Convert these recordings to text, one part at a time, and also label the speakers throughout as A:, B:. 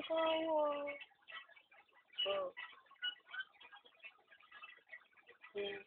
A: tawa. Oh. Hmm.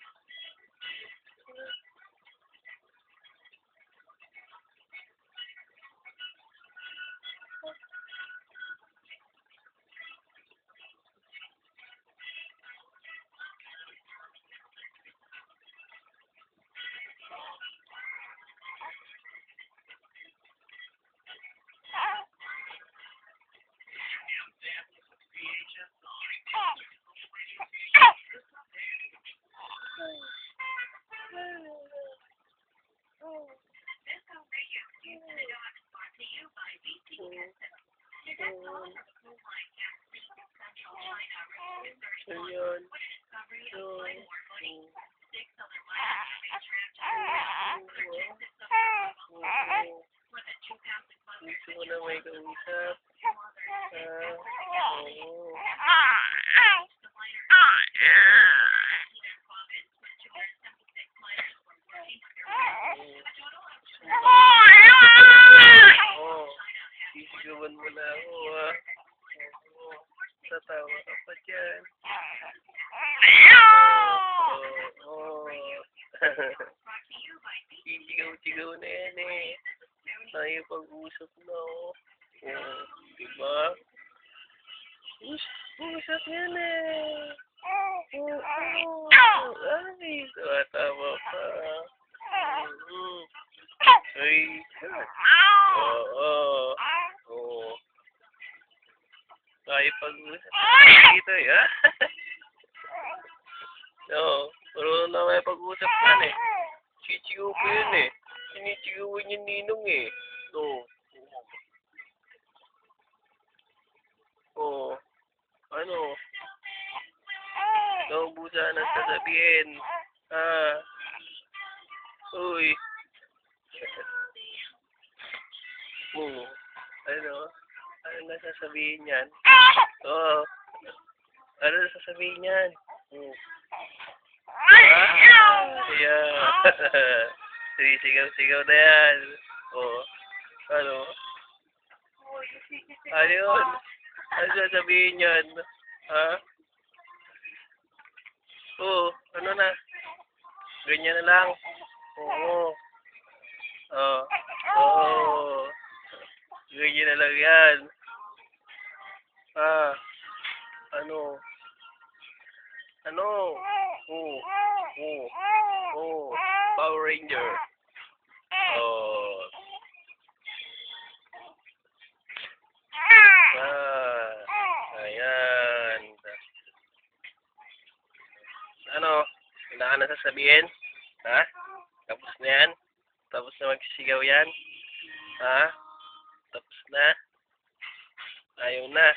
A: Ayun. Gusto mo na may kausap? Oo. Oo. Sisigawan mo na ako, ha? Oo. Tatawa ka pa dyan. Oo. Sisigaw-sigaw na yan, eh. Tayo pag-usap na, oh. Oo. Diba? Usap yan, eh. Oo. Ay, tama pa. Ay. Oo. Oo. Tayo pag-usap dito, eh, ha? Oo. Marunong na kayo pag-usap yan, eh. Sisigaw ko yun, eh. Sinisigawan yung ninong, eh. Oo. Oo. Ano? Naubusan ang sasabihin. Uy. Oo. Ano? Ano na sasabihin yan? Oo. Ano na sasabihin yan? Yeah. Sinisigaw-sigaw na yan. Oo. Ano? Ano yun? Ano sasabihin yan? Ha? Oo. Ano na? Ganyan na lang. Oo. Oo. Oo. Ganyan na lang yan. Ano? Ano? Oo. Oo. Oo. Power Ranger. Oh. Ayan. Ano? Wala ka na sasabihin? Ha? Tapos na yan? Tapos na magsisigaw yan? Ha? Tapos na? Ayaw na?